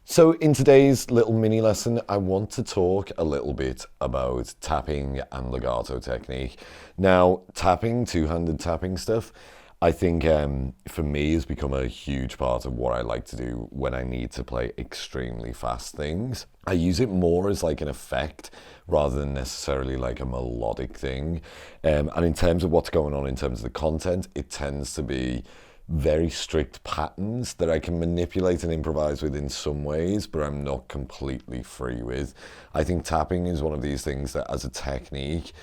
So in today's little mini lesson, I want to talk a little bit about tapping and legato technique. Now, tapping, two-handed tapping stuff, I think for me has become a huge part of what I like to do when I need to play extremely fast things. I use it more as like an effect rather than necessarily like a melodic thing. And in terms of what's going on in terms of the content, it tends to be very strict patterns that I can manipulate and improvise with in some ways, but I'm not completely free with. I think tapping is one of these things that as a technique,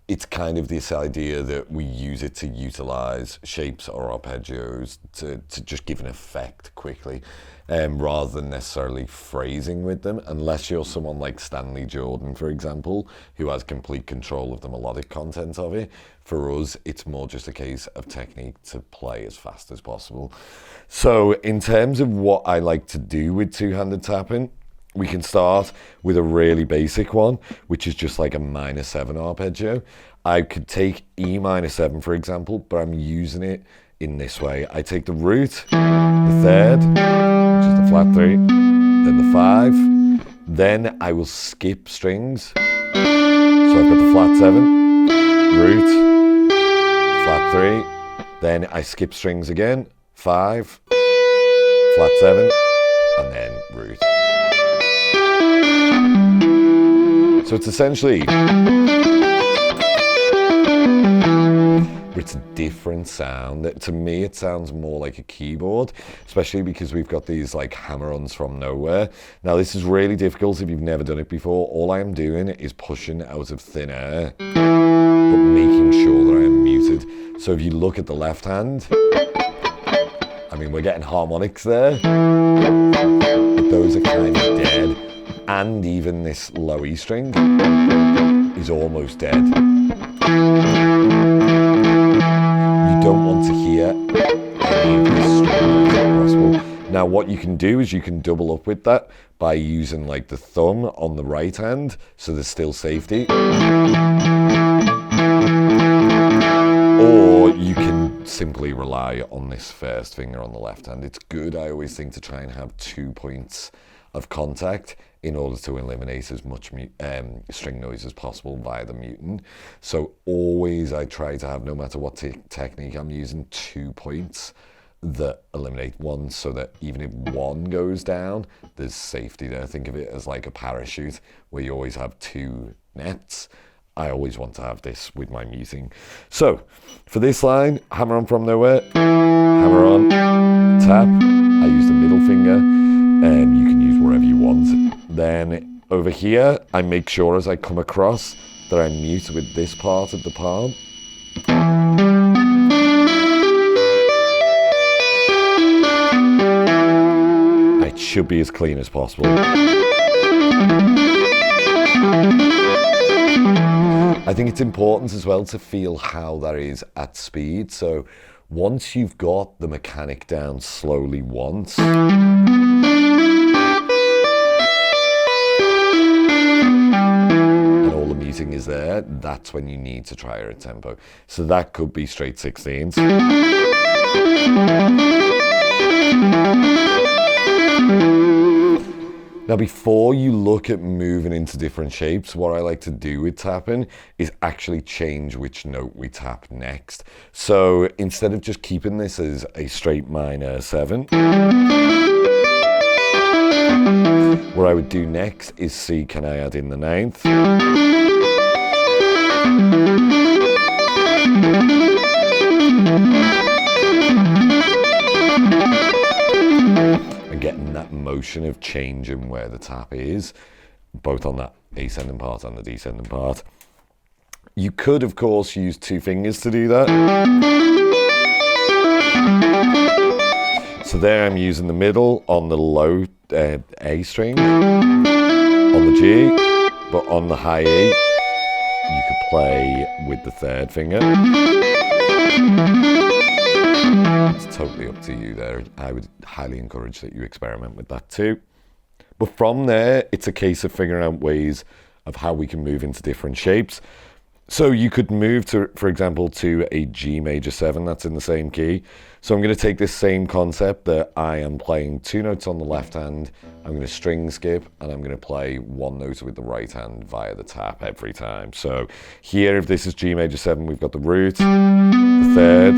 it's kind of this idea that we use it to utilize shapes or arpeggios to just give an effect quickly, rather than necessarily phrasing with them, unless you're someone like Stanley Jordan, for example, who has complete control of the melodic content of it. For us, it's more just a case of technique to play as fast as possible. So in terms of what I like to do with two-handed tapping, we can start with a really basic one, which is just like a minor 7 arpeggio. I could take E minor 7, for example, but I'm using it in this way. I take the root, the third, which is the flat 3, then the 5. Then I will skip strings. So I've got the flat 7, root, flat 3. Then I skip strings again, 5, flat 7, and then root. So it's essentially, it's a different sound. To me, it sounds more like a keyboard, especially because we've got these like hammer-ons from nowhere. Now, this is really difficult if you've never done it before. All I am doing is pushing out of thin air, but making sure that I am muted. So if you look at the left hand, I mean, we're getting harmonics there, but those are kind of dead. And even this low E string is almost dead. You don't want to hear any of this string as possible. Now what you can do is you can double up with that by using like the thumb on the right hand, so there's still safety. Or you can simply rely on this first finger on the left hand. It's good, I always think, to try and have 2 points of contact in order to eliminate as much string noise as possible via the muting. So always I try to have, no matter what technique I'm using, 2 points that eliminate one, so that even if one goes down, there's safety there. Think of it as like a parachute where you always have 2 nets. I always want to have this with my muting. So for this line, hammer on from nowhere, hammer on, tap. I use the middle finger. You can use wherever you want. Then over here, I make sure as I come across that I mute with this part of the palm. It should be as clean as possible. I think it's important as well to feel how that is at speed. So once you've got the mechanic down slowly once, is there, that's when you need to try at tempo. So that could be straight 16s. Now, before you look at moving into different shapes, what I like to do with tapping is actually change which note we tap next. So instead of just keeping this as a straight minor 7, what I would do next is see, can I add in the 9th? And getting that motion of changing where the tap is, both on that ascending part and the descending part. You could, of course, use 2 fingers to do that. So there I'm using the middle on the low A string, on the G, but on the high E, you could play with the 3rd finger. It's totally up to you there. I would highly encourage that you experiment with that too. But from there, it's a case of figuring out ways of how we can move into different shapes. So you could move to, for example, to a G major 7 that's in the same key. So I'm going to take this same concept that I am playing 2 notes on the left hand, I'm going to string skip, and I'm going to play 1 note with the right hand via the tap every time. So here, if this is G major 7, we've got the root, the 3rd,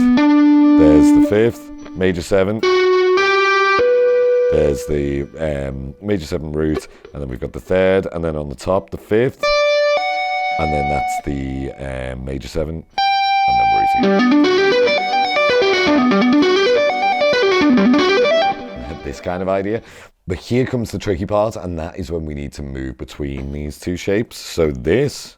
there's the 5th, major 7, there's the major 7 root, and then we've got the 3rd, and then on the top, the 5th, and then that's the major 7, and then root again. This kind of idea. But here comes the tricky part, and that is when we need to move between these 2 shapes. So this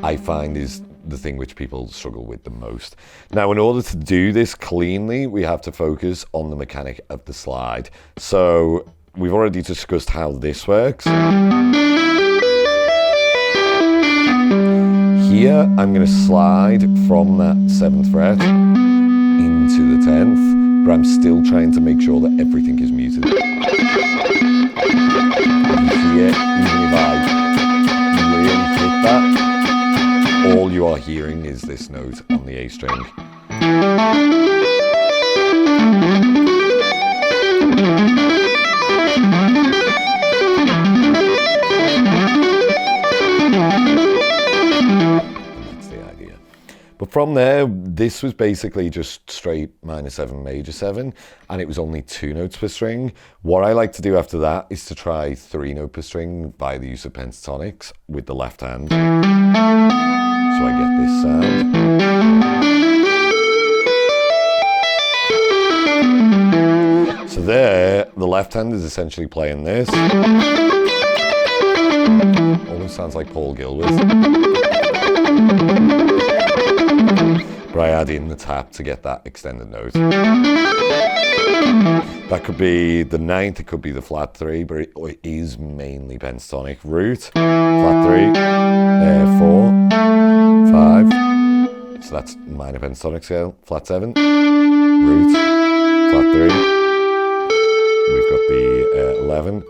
I find is the thing which people struggle with the most. Now, in order to do this cleanly, we have to focus on the mechanic of the slide. So we've already discussed how this works. Here, I'm going to slide from that 7th fret into the 10th, but I'm still trying to make sure that everything is muted. Here, even if I really hit that, all you are hearing is this note on the A string. But from there, this was basically just straight minor 7, major 7, and it was only 2 notes per string. What I like to do after that is to try 3 note per string by the use of pentatonics with the left hand. So I get this sound. So there, the left hand is essentially playing this. Almost sounds like Paul Gilbert. But I add in the tap to get that extended note. That could be the 9th, it could be the flat 3, but it is mainly pentatonic. Root, flat 3, 4, 5. So that's minor pentatonic scale. Flat 7, root, flat 3. We've got the 11,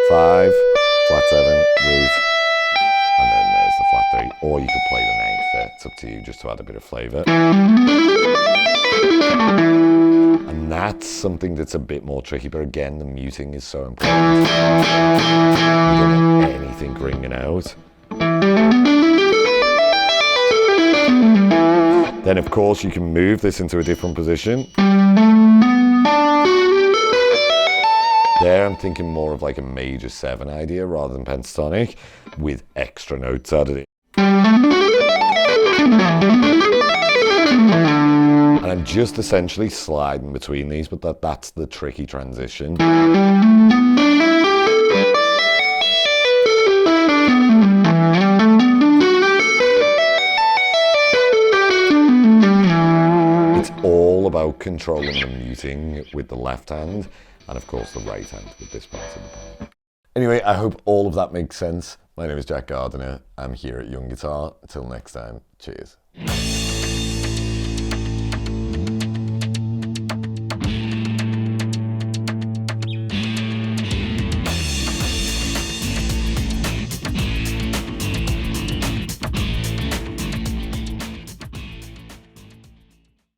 5, flat 7, root. And then there's the flat 3, or you could play the 9th there. It's up to you, just to add a bit of flavour. And that's something that's a bit more tricky, but again, the muting is so important. You don't want anything ringing out. Then, of course, you can move this into a different position. There, I'm thinking more of like a major 7 idea rather than pentatonic, with extra notes added in. And I'm just essentially sliding between these, but that's the tricky transition. It's all about controlling the muting with the left hand, and of course the right hand with this part of the part. Anyway, I hope all of that makes sense. My name is Jack Gardiner. I'm here at Young Guitar. Until next time, cheers.